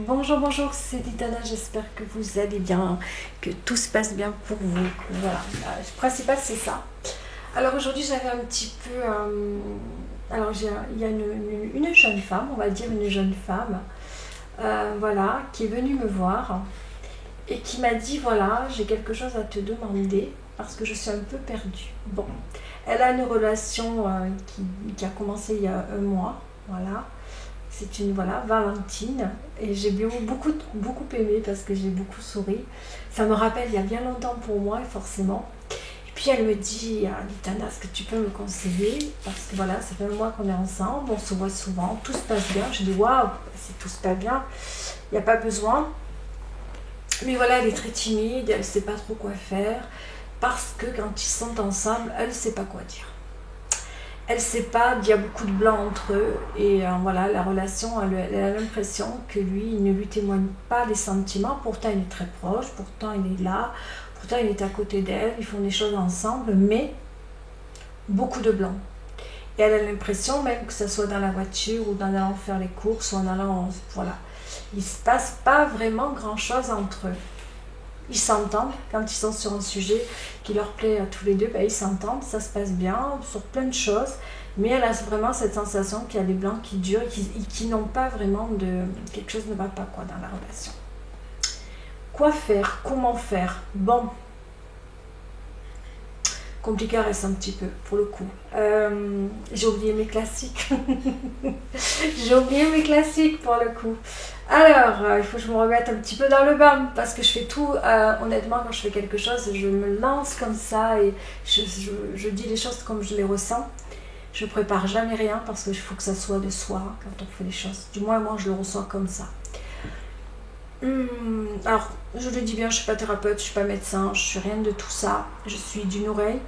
Bonjour, bonjour, c'est Ditana, j'espère que vous allez bien, que tout se passe bien pour vous. Voilà, le principal c'est ça. Alors aujourd'hui j'avais un petit peu... alors il y a une jeune femme, on va dire une jeune femme, voilà, qui est venue me voir et qui m'a dit, voilà, j'ai quelque chose à te demander parce que je suis un peu perdue. Bon, elle a une relation qui a commencé il y a un mois, voilà. C'est une voilà, Valentine et j'ai beaucoup aimé parce que j'ai beaucoup souri. Ça me rappelle il y a bien longtemps pour moi forcément. Et puis elle me dit, Litana, est-ce que tu peux me conseiller? Parce que voilà, ça fait un mois qu'on est ensemble, on se voit souvent, tout se passe bien. Je dis waouh, si tout se passe bien, il n'y a pas besoin. Mais voilà, elle est très timide, elle ne sait pas trop quoi faire parce que quand ils sont ensemble, elle ne sait pas quoi dire. Elle ne sait pas, il y a beaucoup de blanc entre eux et voilà, la relation, elle a l'impression que lui, il ne lui témoigne pas des sentiments, pourtant il est très proche, pourtant il est là, pourtant il est à côté d'elle, ils font des choses ensemble, mais beaucoup de blanc. Et elle a l'impression, même que ce soit dans la voiture ou en allant faire les courses ou en allant, voilà, il ne se passe pas vraiment grand chose entre eux. Ils s'entendent quand ils sont sur un sujet qui leur plaît à tous les deux, ben ils s'entendent, ça se passe bien sur plein de choses, mais elle a vraiment cette sensation qu'il y a des blancs qui durent et qui n'ont pas vraiment de... quelque chose ne va pas quoi dans la relation. Quoi faire? Comment faire? Bon, compliqué reste un petit peu pour le coup. J'ai oublié mes classiques. J'ai oublié mes classiques pour le coup. Alors, il faut que je me remette un petit peu dans le bain parce que je fais tout, honnêtement, quand je fais quelque chose, je me lance comme ça et je dis les choses comme je les ressens. Je prépare jamais rien parce qu'il faut que ça soit de soi quand on fait les choses. Du moins, moi, je le reçois comme ça. Alors, je le dis bien, je ne suis pas thérapeute, je ne suis pas médecin, je ne suis rien de tout ça. Je suis d'une oreille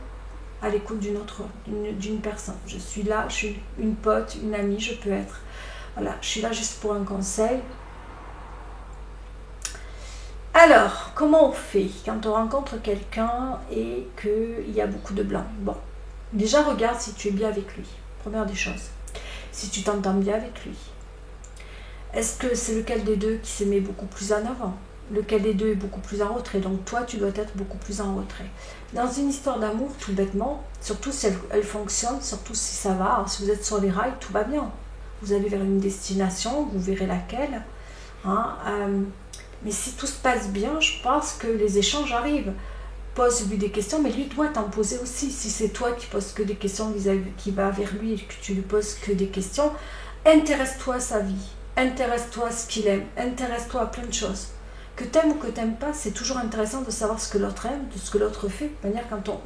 à l'écoute d'une personne. Je suis là, je suis une pote, une amie, je peux être. Voilà, je suis là juste pour un conseil. Alors, comment on fait quand on rencontre quelqu'un et qu'il y a beaucoup de blanc? Bon, déjà regarde si tu es bien avec lui, première des choses. Si tu t'entends bien avec lui. Est-ce que c'est lequel des deux qui se met beaucoup plus en avant? Lequel des deux est beaucoup plus en retrait? Donc toi, tu dois être beaucoup plus en retrait. Dans une histoire d'amour, tout bêtement, surtout si elle fonctionne, surtout si ça va, alors si vous êtes sur les rails, tout va bien. Vous allez vers une destination, vous verrez laquelle. Hein, mais si tout se passe bien, je pense que les échanges arrivent. Pose-lui des questions, mais lui doit t'en poser aussi. Si c'est toi qui poses que des questions qui va vers lui et que tu lui poses que des questions, intéresse-toi à sa vie, intéresse-toi à ce qu'il aime, intéresse-toi à plein de choses. Que t'aimes ou que t'aimes pas, c'est toujours intéressant de savoir ce que l'autre aime, de ce que l'autre fait. De manière, quand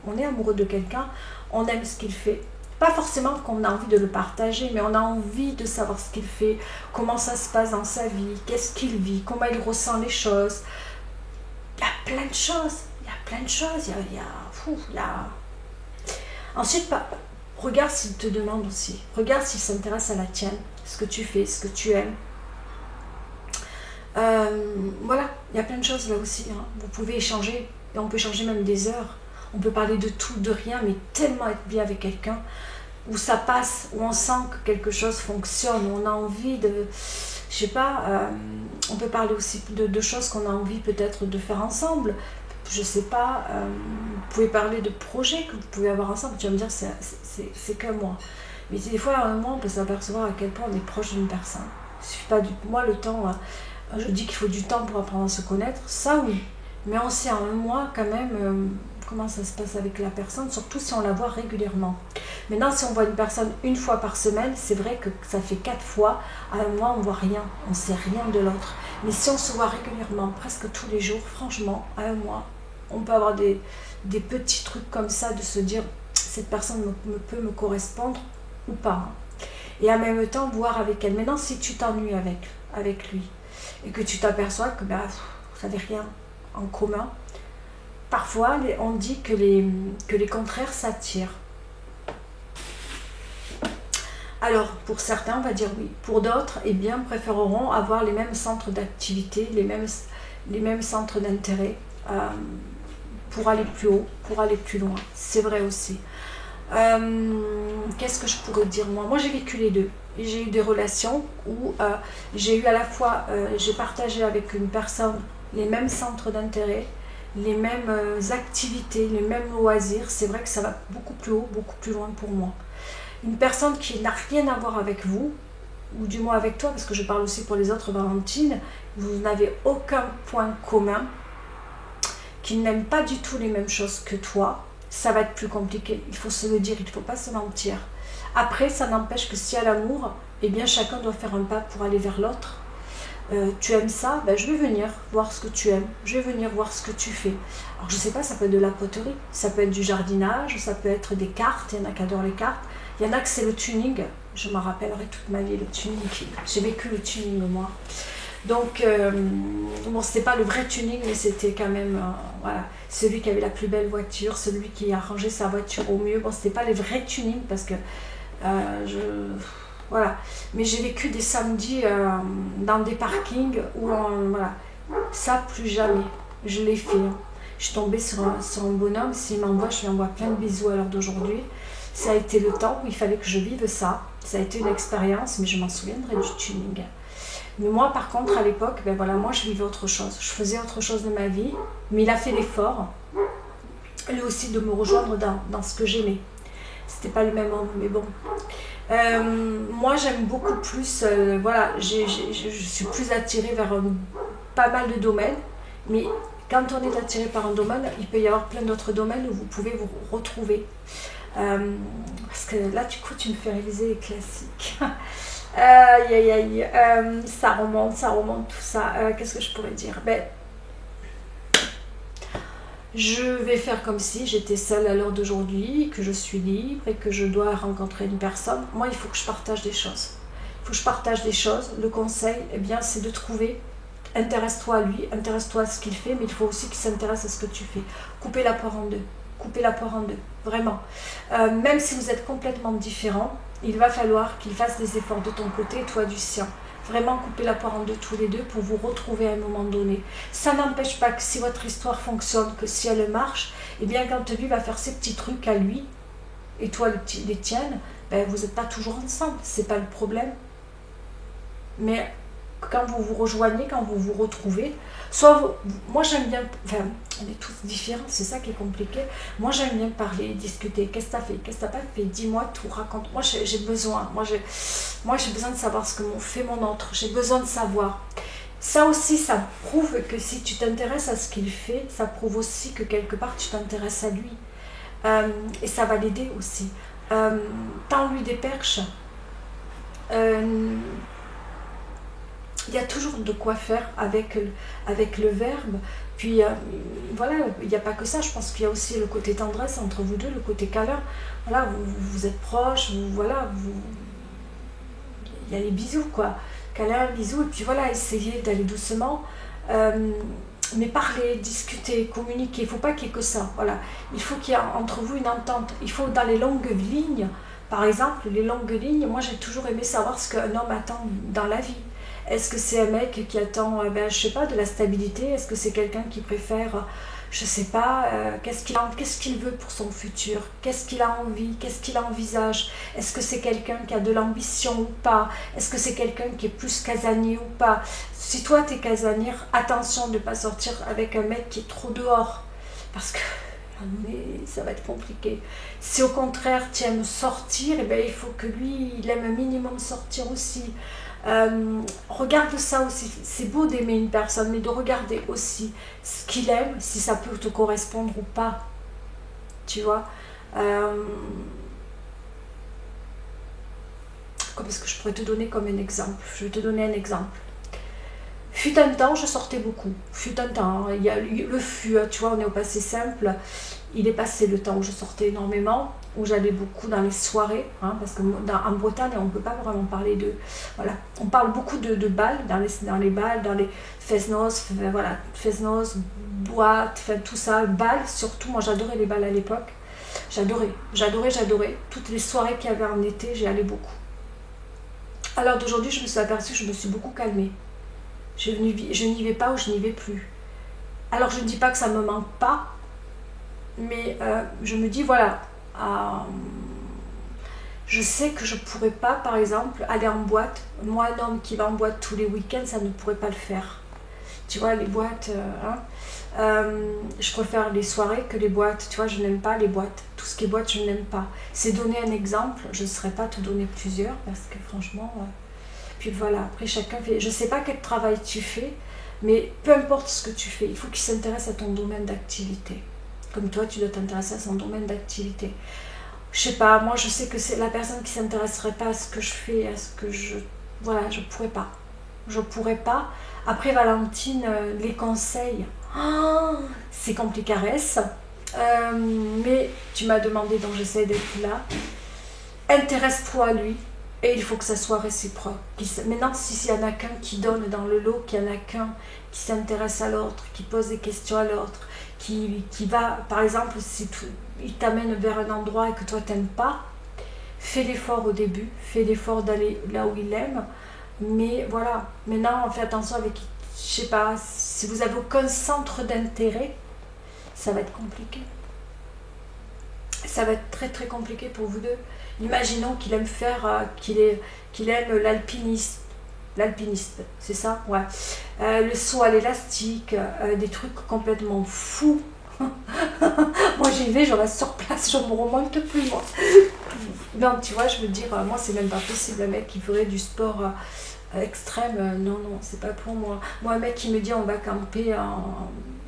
on est amoureux de quelqu'un, on aime ce qu'il fait. Pas forcément qu'on a envie de le partager, mais on a envie de savoir ce qu'il fait, comment ça se passe dans sa vie, qu'est-ce qu'il vit, comment il ressent les choses. Il y a plein de choses, il y a plein de choses, il y a... Ensuite, regarde s'il te demande aussi, regarde s'il s'intéresse à la tienne, ce que tu fais, ce que tu aimes. Voilà, il y a plein de choses là aussi. Hein. Vous pouvez échanger, et on peut échanger même des heures. On peut parler de tout, de rien, mais tellement être bien avec quelqu'un où ça passe, où on sent que quelque chose fonctionne, où on a envie de... Je sais pas, on peut parler aussi de choses qu'on a envie peut-être de faire ensemble. Je sais pas, vous pouvez parler de projets que vous pouvez avoir ensemble. Tu vas me dire, c'est qu'un mois. Mais des fois, à un mois, on peut s'apercevoir à quel point on est proche d'une personne. Il suffit pas moi, le temps... je dis qu'il faut du temps pour apprendre à se connaître, ça oui. Mais on sait en un mois quand même comment ça se passe avec la personne, surtout si on la voit régulièrement. Maintenant, si on voit une personne une fois par semaine, c'est vrai que ça fait 4 fois. À un mois, on ne voit rien, on ne sait rien de l'autre. Mais si on se voit régulièrement, presque tous les jours, franchement, à un mois, on peut avoir des petits trucs comme ça, de se dire, cette personne peut me correspondre ou pas. Et en même temps, voir avec elle. Maintenant, si tu t'ennuies avec lui, et que tu t'aperçois que vous n'avez rien en commun, parfois on dit que les contraires s'attirent. Alors pour certains on va dire oui, pour d'autres eh bien préféreront avoir les mêmes centres d'activité, les mêmes centres d'intérêt pour aller plus haut, pour aller plus loin. C'est vrai aussi. Qu'est-ce que je pourrais dire moi? Moi j'ai vécu les deux. J'ai eu des relations où j'ai eu à la fois, j'ai partagé avec une personne les mêmes centres d'intérêt, les mêmes activités, les mêmes loisirs. C'est vrai que ça va beaucoup plus haut, beaucoup plus loin pour moi. Une personne qui n'a rien à voir avec vous, ou du moins avec toi, parce que je parle aussi pour les autres, Valentine, vous n'avez aucun point commun, qui n'aiment pas du tout les mêmes choses que toi, ça va être plus compliqué. Il faut se le dire, il ne faut pas se mentir. Après, ça n'empêche que s'il y a l'amour, eh bien chacun doit faire un pas pour aller vers l'autre. Tu aimes ça, ben, je vais venir voir ce que tu aimes, je vais venir voir ce que tu fais. Alors je sais pas, ça peut être de la poterie, ça peut être du jardinage, ça peut être des cartes, il y en a qui adorent les cartes, il y en a que c'est le tuning, je m'en rappellerai toute ma vie, le tuning, j'ai vécu le tuning moi. Donc, bon, c'était pas le vrai tuning, mais c'était quand même, voilà, celui qui avait la plus belle voiture, celui qui a rangé sa voiture au mieux. Bon, c'était pas les vrais tunings parce que voilà. Mais j'ai vécu des samedis dans des parkings où, voilà, ça plus jamais. Je l'ai fait. Hein. Je suis tombée sur un bonhomme. S'il m'envoie, je lui envoie plein de bisous à l'heure d'aujourd'hui. Ça a été le temps où il fallait que je vive ça. Ça a été une expérience, mais je m'en souviendrai du tuning. Mais moi, par contre, à l'époque, ben voilà, moi, je vivais autre chose. Je faisais autre chose de ma vie. Mais il a fait l'effort, lui aussi, de me rejoindre dans ce que j'aimais. C'était pas le même homme, mais bon. Moi, j'aime beaucoup plus, voilà, je suis plus attirée vers pas mal de domaines. Mais quand on est attiré par un domaine, il peut y avoir plein d'autres domaines où vous pouvez vous retrouver. Parce que là, du coup, tu me fais réviser les classiques. Aïe, aïe, aïe. Ça remonte, tout ça. Qu'est-ce que je pourrais dire? Ben, je vais faire comme si j'étais seule à l'heure d'aujourd'hui, que je suis libre et que je dois rencontrer une personne. Moi, il faut que je partage des choses. Il faut que je partage des choses. Le conseil, eh bien, c'est de trouver. Intéresse-toi à lui, intéresse-toi à ce qu'il fait, mais il faut aussi qu'il s'intéresse à ce que tu fais. Couper la poire en deux. Couper la poire en deux. Vraiment. Même si vous êtes complètement différents, il va falloir qu'il fasse des efforts de ton côté et toi du sien. Vraiment couper la poire en deux tous les deux pour vous retrouver à un moment donné. Ça n'empêche pas que si votre histoire fonctionne, que si elle marche, eh bien quand lui va faire ses petits trucs à lui, et toi les tiennes, ben, vous n'êtes pas toujours ensemble, c'est pas le problème. Mais quand vous vous rejoignez, quand vous vous retrouvez, soit moi j'aime bien, enfin on est tous différents, c'est ça qui est compliqué. Moi j'aime bien parler, discuter, qu'est-ce que t'as fait, qu'est-ce que t'as pas fait, dis-moi tout, raconte. Moi j'ai besoin, moi j'ai besoin de savoir ce que fait mon autre, j'ai besoin de savoir. Ça aussi, ça prouve que si tu t'intéresses à ce qu'il fait, ça prouve aussi que quelque part tu t'intéresses à lui. Et ça va l'aider aussi. Tends-lui des perches. Il y a toujours de quoi faire avec le verbe. Puis voilà, il n'y a pas que ça, je pense qu'il y a aussi le côté tendresse entre vous deux, le côté câlin. Voilà, vous êtes proches, voilà, il y a les bisous quoi. Câlin, bisous, et puis voilà, essayez d'aller doucement. Mais parler, discuter, communiquer, il ne faut pas qu'il y ait que ça. Voilà. Il faut qu'il y ait entre vous une entente. Il faut dans les longues lignes, par exemple, les longues lignes, moi j'ai toujours aimé savoir ce qu'un homme attend dans la vie. Est-ce que c'est un mec qui attend, ben, je sais pas, de la stabilité? Est-ce que c'est quelqu'un qui préfère, je sais pas, qu'est-ce qu'il veut pour son futur? Qu'est-ce qu'il a envie? Qu'est-ce qu'il envisage? Est-ce que c'est quelqu'un qui a de l'ambition ou pas? Est-ce que c'est quelqu'un qui est plus casanier ou pas? Si toi t'es casanier, attention de ne pas sortir avec un mec qui est trop dehors. Parce que mais ça va être compliqué. Si au contraire tu aimes sortir, eh ben, il faut que lui, il aime un minimum sortir aussi. Regarde ça aussi, c'est beau d'aimer une personne, mais de regarder aussi ce qu'il aime, si ça peut te correspondre ou pas, tu vois. Est-ce que je pourrais te donner comme un exemple? Je vais te donner un exemple. Fut un temps, je sortais beaucoup. Fut un temps, il y a le fut, tu vois, on est au passé simple. Il est passé le temps où je sortais énormément, où j'allais beaucoup dans les soirées, hein, parce qu'en Bretagne, on ne peut pas vraiment parler de... Voilà, on parle beaucoup de balles, dans les balles, dans les fest-noz, voilà, fest-noz, boîtes, enfin, tout ça, balles, surtout, moi j'adorais les balles à l'époque. J'adorais. Toutes les soirées qu'il y avait en été, j'y allais beaucoup. Alors d'aujourd'hui, je me suis aperçue que je me suis beaucoup calmée. Je n'y vais pas ou je n'y vais plus. Alors je ne dis pas que ça ne me manque pas, mais je me dis voilà, Je sais que je pourrais pas, par exemple, aller en boîte. Moi, un homme qui va en boîte tous les week-ends, ça ne pourrait pas le faire. Tu vois, les boîtes, je préfère les soirées que les boîtes. Tu vois, je n'aime pas les boîtes. Tout ce qui est boîte, je n'aime pas. C'est donner un exemple. Je ne saurais pas te donner plusieurs parce que franchement... Puis voilà, après chacun fait... Je ne sais pas quel travail tu fais, mais peu importe ce que tu fais, il faut qu'il s'intéresse à ton domaine d'activité. Comme toi, tu dois t'intéresser à son domaine d'activité. Je sais pas, moi je sais que c'est la personne qui s'intéresserait pas à ce que je fais, à ce que je... Voilà, je pourrais pas. Je pourrais pas. Après Valentine, les conseils, c'est compliqué, mais tu m'as demandé, donc j'essaie d'être là. Intéresse-toi à lui et il faut que ça soit réciproque. Maintenant, s'il y en a qu'un qui donne dans le lot, qu'il y en a qu'un qui s'intéresse à l'autre, qui pose des questions à l'autre, qui va, par exemple, si il t'amène vers un endroit et que toi t'aimes pas, fais l'effort au début, fais l'effort d'aller là où il aime, mais voilà, maintenant fais attention avec, je sais pas, si vous avez aucun centre d'intérêt, ça va être compliqué. Ça va être très très compliqué pour vous deux. Imaginons qu'il aime faire, qu'il aime l'alpiniste, c'est ça, ouais. Le saut à l'élastique, des trucs complètement fous. Moi j'y vais, je reste sur place, je me remonte plus moi. Non, tu vois, je veux dire, moi c'est même pas possible, un mec qui ferait du sport extrême, non, c'est pas pour moi. Moi, un mec qui me dit on va camper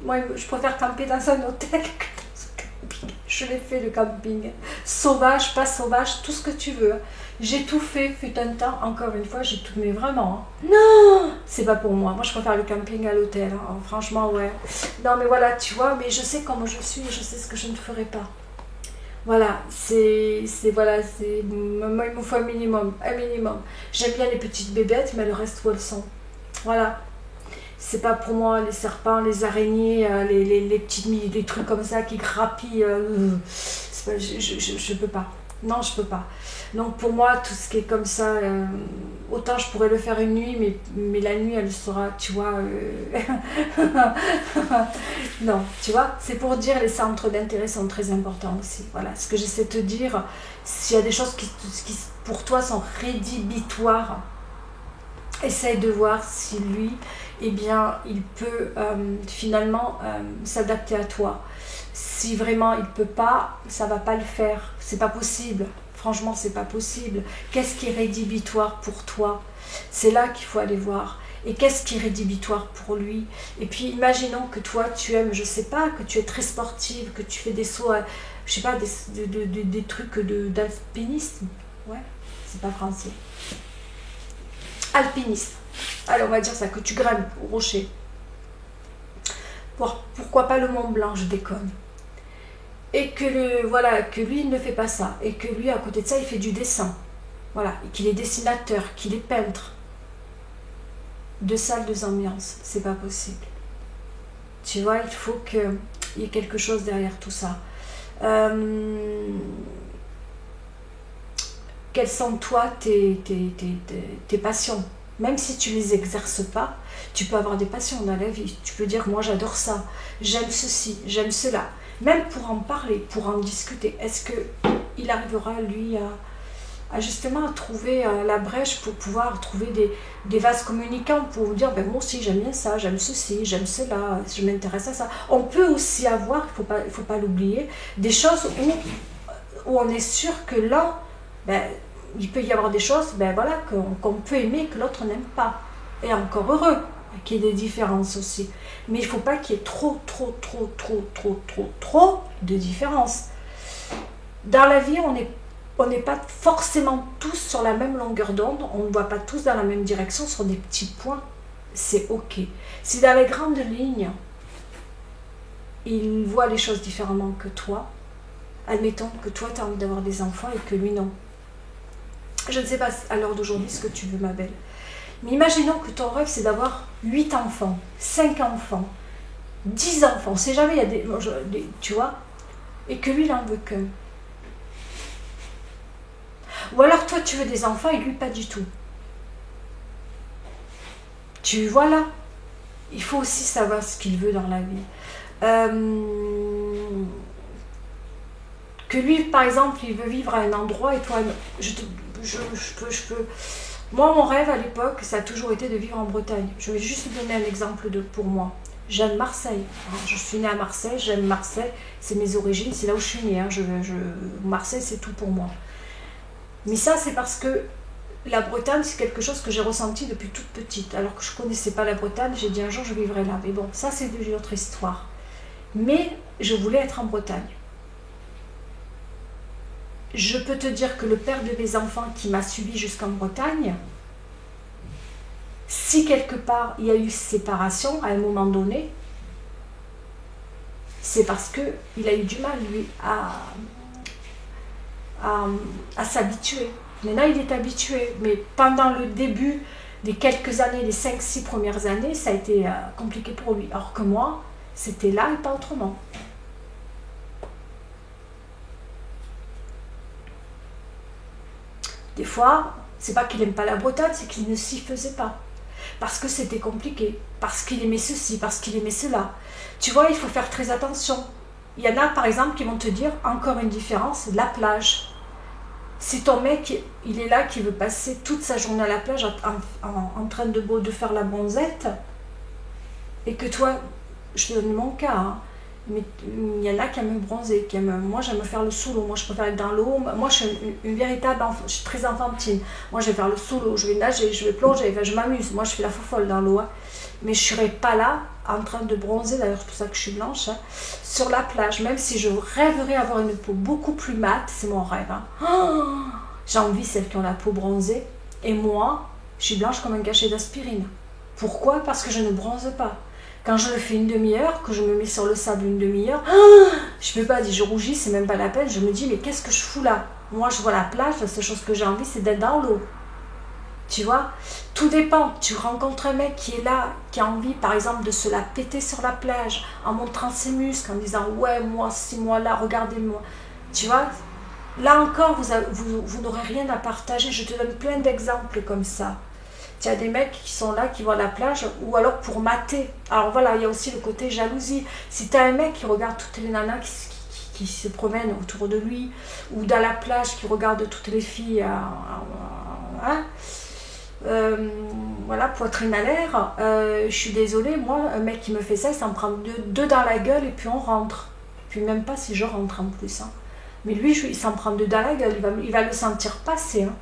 moi je préfère camper dans un hôtel que dans un camping. Je l'ai fait le camping. Sauvage, pas sauvage, tout ce que tu veux. J'ai tout fait, fut un temps, encore une fois, j'ai tout, mais vraiment, non, c'est pas pour moi. Moi, je préfère le camping à l'hôtel, franchement, ouais. Non, mais voilà, tu vois, mais je sais comment je suis, je sais ce que je ne ferai pas. Voilà, voilà, moi, il me faut un minimum. J'aime bien les petites bébêtes, mais le reste, où elles sont. Voilà. C'est pas pour moi les serpents, les araignées, les petites des trucs comme ça qui grappillent. Je peux pas. Non, je peux pas. Donc pour moi, tout ce qui est comme ça, autant je pourrais le faire une nuit, mais la nuit, elle sera, tu vois... non, tu vois, c'est pour dire les centres d'intérêt sont très importants aussi. Voilà, ce que j'essaie de te dire, s'il y a des choses qui pour toi sont rédhibitoires, essaye de voir si lui, eh bien, il peut finalement s'adapter à toi. Si vraiment il peut pas, ça va pas le faire. C'est pas possible. Franchement, c'est pas possible. Qu'est-ce qui est rédhibitoire pour toi? C'est là qu'il faut aller voir. Et qu'est-ce qui est rédhibitoire pour lui? Et puis, imaginons que toi, tu aimes, je sais pas, que tu es très sportive, que tu fais des sauts, je sais pas, des trucs d'alpinisme. Ouais, c'est pas français. Alpiniste. Allez, on va dire ça, que tu grimpes au rocher. Pourquoi pas le Mont Blanc, je déconne. Et que, voilà, que lui, il ne fait pas ça. Et que lui, à côté de ça, il fait du dessin. Voilà, et qu'il est dessinateur, qu'il est peintre. Deux salles, deux ambiances, c'est pas possible. Tu vois, il faut qu'il y ait quelque chose derrière tout ça. Quelles sont, toi, tes passions? Même si tu ne les exerces pas, tu peux avoir des passions dans la vie. Tu peux dire, moi j'adore ça, j'aime ceci, j'aime cela. Même pour en parler, pour en discuter. Est-ce qu'il arrivera, lui, à justement trouver la brèche pour pouvoir trouver des vases communicants pour vous dire, ben, moi aussi j'aime bien ça, j'aime ceci, j'aime cela, je m'intéresse à ça. On peut aussi avoir, il faut pas l'oublier, des choses où on est sûr que là, ben, il peut y avoir des choses voilà, qu'on peut aimer que l'autre n'aime pas. Et encore heureux qu'il y ait des différences aussi. Mais il ne faut pas qu'il y ait trop de différences. Dans la vie, on n'est pas forcément tous sur la même longueur d'onde, on ne va pas tous dans la même direction sur des petits points. C'est ok. Si dans les grandes lignes, il voit les choses différemment que toi, admettons que toi tu as envie d'avoir des enfants et que lui non. Je ne sais pas à l'heure d'aujourd'hui ce que tu veux, ma belle. Mais imaginons que ton rêve, c'est d'avoir 8 enfants, 5 enfants, 10 enfants. C'est jamais, il y a des... Tu vois? Et que lui, il n'en veut qu'un. Ou alors, toi, tu veux des enfants et lui, pas du tout. Tu vois là? Il faut aussi savoir ce qu'il veut dans la vie. Que lui, par exemple, il veut vivre à un endroit et toi, non. Je peux... Moi, mon rêve à l'époque, ça a toujours été de vivre en Bretagne. Je vais juste vous donner un exemple pour moi. J'aime Marseille. Je suis née à Marseille, j'aime Marseille. C'est mes origines, c'est là où je suis née. Marseille, c'est tout pour moi. Mais ça, c'est parce que la Bretagne, c'est quelque chose que j'ai ressenti depuis toute petite. Alors que je ne connaissais pas la Bretagne, j'ai dit un jour, je vivrai là. Mais bon, ça, c'est une autre histoire. Mais je voulais être en Bretagne. Je peux te dire que le père de mes enfants qui m'a suivi jusqu'en Bretagne, si quelque part il y a eu séparation à un moment donné, c'est parce qu'il a eu du mal, lui, à s'habituer. Maintenant, il est habitué, mais pendant le début des quelques années, les 5-6 premières années, ça a été compliqué pour lui. Alors que moi, c'était là et pas autrement. Des fois, c'est pas qu'il n'aime pas la Bretagne, c'est qu'il ne s'y faisait pas. Parce que c'était compliqué, parce qu'il aimait ceci, parce qu'il aimait cela. Tu vois, il faut faire très attention. Il y en a, par exemple, qui vont te dire, encore une différence, la plage. Si ton mec, il est là, qui veut passer toute sa journée à la plage en train de faire la bronzette, et que toi, je te donne mon cas, hein, mais il y en a qui aiment bronzer, moi j'aime faire le solo, moi je préfère être dans l'eau, moi je suis une véritable enfant, je suis très enfantine, moi je vais faire le solo, je vais nager, je vais plonger, enfin, je m'amuse, moi je fais la fofolle dans l'eau, hein. Mais je ne serai pas là en train de bronzer, d'ailleurs c'est pour ça que je suis blanche, hein, sur la plage, même si je rêverais avoir une peau beaucoup plus mate, c'est mon rêve, hein. Oh, j'envie celles qui ont la peau bronzée, et moi je suis blanche comme un cachet d'aspirine. Pourquoi? Parce que je ne bronze pas. Quand je le fais une demi-heure, que je me mets sur le sable une demi-heure, je peux pas dire, je rougis, c'est même pas la peine. Je me dis, mais qu'est-ce que je fous là? Moi, je vois la plage, la seule chose que j'ai envie, c'est d'être dans l'eau. Tu vois? Tout dépend. Tu rencontres un mec qui est là, qui a envie, par exemple, de se la péter sur la plage, en montrant ses muscles, en disant, ouais, moi, c'est moi là, regardez-moi. Tu vois? Là encore, vous n'aurez rien à partager. Je te donne plein d'exemples comme ça. Il y a des mecs qui sont là, qui vont à la plage, ou alors pour mater. Alors voilà, il y a aussi le côté jalousie. Si tu as un mec qui regarde toutes les nanas qui se promènent autour de lui, ou dans la plage qui regarde toutes les filles, voilà, poitrine à l'air, je suis désolée, moi, un mec qui me fait ça, il s'en prend deux dans la gueule et puis on rentre. Puis même pas si je rentre en plus. Hein. Mais lui, il s'en prend deux dans la gueule, il va le sentir passer. Hein.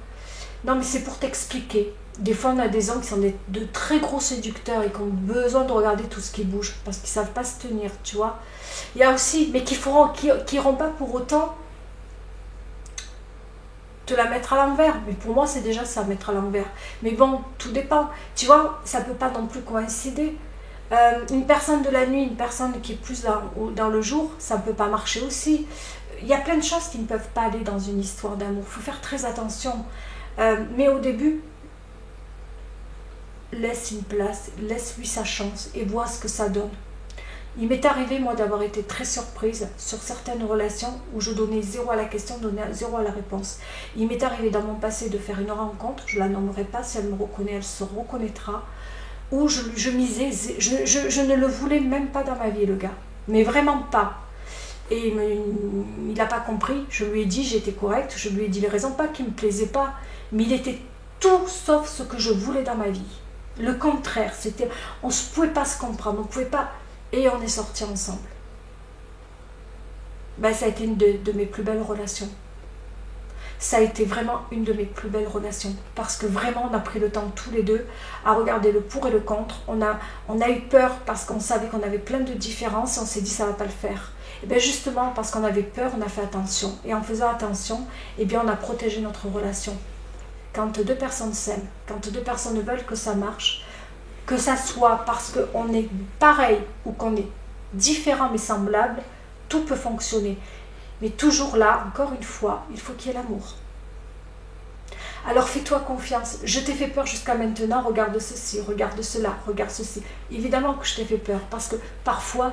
Non, mais c'est pour t'expliquer. Des fois, on a des hommes qui sont de très gros séducteurs et qui ont besoin de regarder tout ce qui bouge parce qu'ils ne savent pas se tenir, tu vois. Il y a aussi, mais qui n'iront pas pour autant te la mettre à l'envers. Mais pour moi, c'est déjà ça, mettre à l'envers. Mais bon, tout dépend. Tu vois, ça ne peut pas non plus coïncider. Une personne de la nuit, une personne qui est plus dans le jour, ça ne peut pas marcher aussi. Il y a plein de choses qui ne peuvent pas aller dans une histoire d'amour. Il faut faire très attention. Mais au début, laisse une place, laisse-lui sa chance et vois ce que ça donne. Il m'est arrivé, moi, d'avoir été très surprise sur certaines relations où je donnais 0 à la question, donnais 0 à la réponse. Il m'est arrivé dans mon passé de faire une rencontre, je ne la nommerai pas, si elle me reconnaît, elle se reconnaîtra, où je misais, je ne le voulais même pas dans ma vie, le gars, mais vraiment pas. Et il n'a pas compris, je lui ai dit, j'étais correcte, je lui ai dit les raisons, pas qu'il ne me plaisait pas, mais il était tout sauf ce que je voulais dans ma vie. Le contraire, c'était, on ne pouvait pas se comprendre, on ne pouvait pas, et on est sortis ensemble. Ben, ça a été une de mes plus belles relations. Ça a été vraiment une de mes plus belles relations, parce que vraiment on a pris le temps tous les deux à regarder le pour et le contre. On a eu peur parce qu'on savait qu'on avait plein de différences et on s'est dit ça ne va pas le faire. Et bien justement parce qu'on avait peur, on a fait attention. Et en faisant attention, eh bien on a protégé notre relation. Quand deux personnes s'aiment, quand deux personnes veulent que ça marche, que ça soit parce qu'on est pareil ou qu'on est différent mais semblable, tout peut fonctionner. Mais toujours là, encore une fois, il faut qu'il y ait l'amour. Alors fais-toi confiance. Je t'ai fait peur jusqu'à maintenant, regarde ceci, regarde cela, regarde ceci. Évidemment que je t'ai fait peur parce que parfois,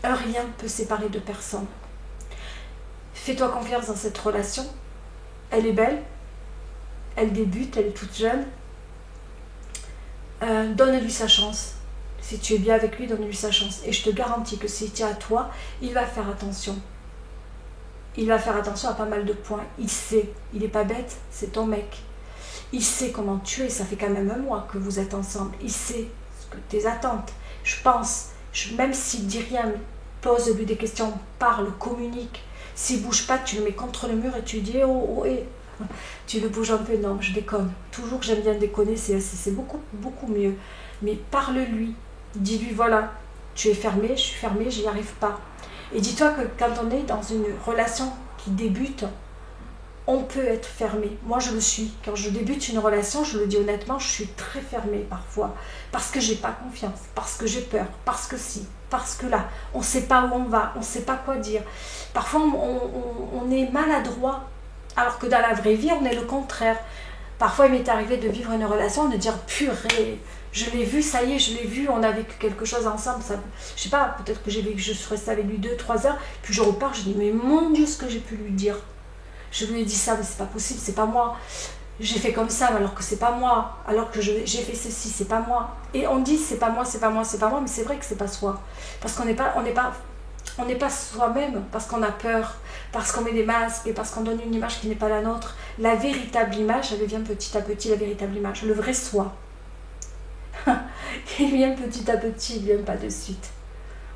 un rien peut séparer deux personnes. Fais-toi confiance dans cette relation. Elle est belle. Elle débute, elle est toute jeune. Donne-lui sa chance. Si tu es bien avec lui, donne-lui sa chance. Et je te garantis que s'il tient à toi, il va faire attention. il va faire attention à pas mal de points. Il sait, il n'est pas bête, c'est ton mec. Il sait comment tu es, ça fait quand même un mois que vous êtes ensemble. Il sait ce que tes attentes. Je pense, même s'il dit rien, pose-lui des questions, parle, communique. S'il ne bouge pas, tu le mets contre le mur et tu lui dis oh, oh, hé. Tu le bouges un peu, non, je déconne. Toujours que j'aime bien déconner, c'est beaucoup, beaucoup mieux. Mais parle-lui, dis-lui voilà, tu es fermé, je suis fermée, j'y arrive pas. Et dis-toi que quand on est dans une relation qui débute, on peut être fermé. Moi, je le suis. Quand je débute une relation, je le dis honnêtement, je suis très fermée parfois. Parce que j'ai pas confiance, parce que j'ai peur, parce que si, parce que là, on ne sait pas où on va, on ne sait pas quoi dire. Parfois, on est maladroit. Alors que dans la vraie vie, on est le contraire. Parfois, il m'est arrivé de vivre une relation, de dire purée, je l'ai vu, ça y est, je l'ai vu, on a vécu quelque chose ensemble. Ça, je sais pas, peut-être que je suis restée avec lui 2-3 heures, puis je repars, je dis mais mon Dieu, ce que j'ai pu lui dire. Je lui ai dit ça, mais c'est pas possible, c'est pas moi. J'ai fait comme ça, alors que c'est pas moi. Alors que j'ai fait ceci, c'est pas moi. Et on dit c'est pas moi, c'est pas moi, c'est pas moi, mais c'est vrai que c'est pas soi. Parce qu'on n'est pas soi-même, parce qu'on a peur, parce qu'on met des masques et parce qu'on donne une image qui n'est pas la nôtre. La véritable image, elle vient petit à petit, la véritable image, le vrai soi. Il vient petit à petit, il vient pas de suite.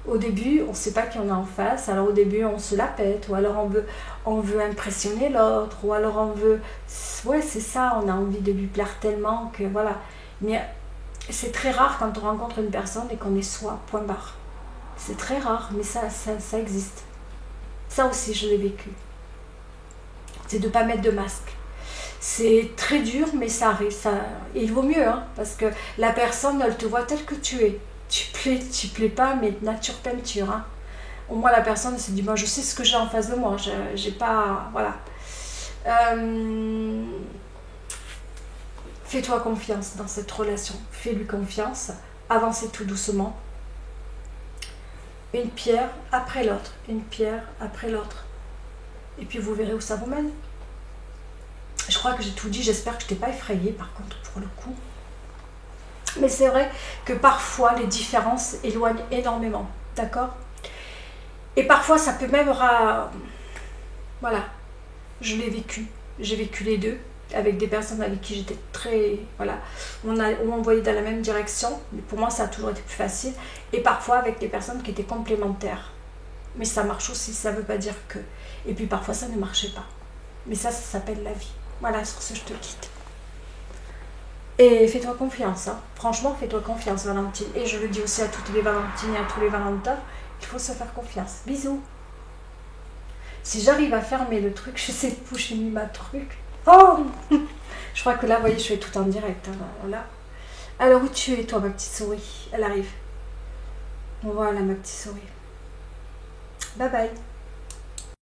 Au début, on ne sait pas qui on a en face, alors au début on se la pète, ou alors on veut impressionner l'autre, ou alors on veut... Ouais, c'est ça, on a envie de lui plaire tellement que voilà. Mais c'est très rare quand on rencontre une personne et qu'on est soi, point barre. C'est très rare, mais ça existe. Ça aussi, je l'ai vécu. C'est de ne pas mettre de masque. C'est très dur, mais ça arrive. Et il vaut mieux, hein, parce que la personne, elle te voit telle que tu es. Tu plais pas, mais nature peinture. Hein. Au moins, la personne se dit, moi, je sais ce que j'ai en face de moi. J'ai pas... Voilà. Fais-toi confiance dans cette relation. Fais-lui confiance. Avancez tout doucement. Une pierre après l'autre. Une pierre après l'autre. Et puis, vous verrez où ça vous mène. Je crois que j'ai tout dit. J'espère que je t'ai pas effrayée, par contre, pour le coup. Mais c'est vrai que parfois, les différences éloignent énormément. D'accord ? Et parfois, ça peut même... Voilà. Je l'ai vécu. J'ai vécu les deux. Avec des personnes avec qui j'étais très... Voilà. On voyait dans la même direction. Mais pour moi, ça a toujours été plus facile. Et parfois, avec des personnes qui étaient complémentaires. Mais ça marche aussi. Ça ne veut pas dire que... Et puis, parfois, ça ne marchait pas. Mais ça s'appelle la vie. Voilà, sur ce, je te quitte. Et fais-toi confiance, hein. Franchement, fais-toi confiance, Valentine. Et je le dis aussi à toutes les Valentines et à tous les Valentins, il faut se faire confiance. Bisous. Si j'arrive à fermer le truc, je sais où j'ai mis ma truc. Oh je crois que là, vous voyez, je fais tout en direct. Hein, voilà. Alors, où tu es, toi, ma petite souris? Elle arrive. Voilà, ma petite souris. Bye bye.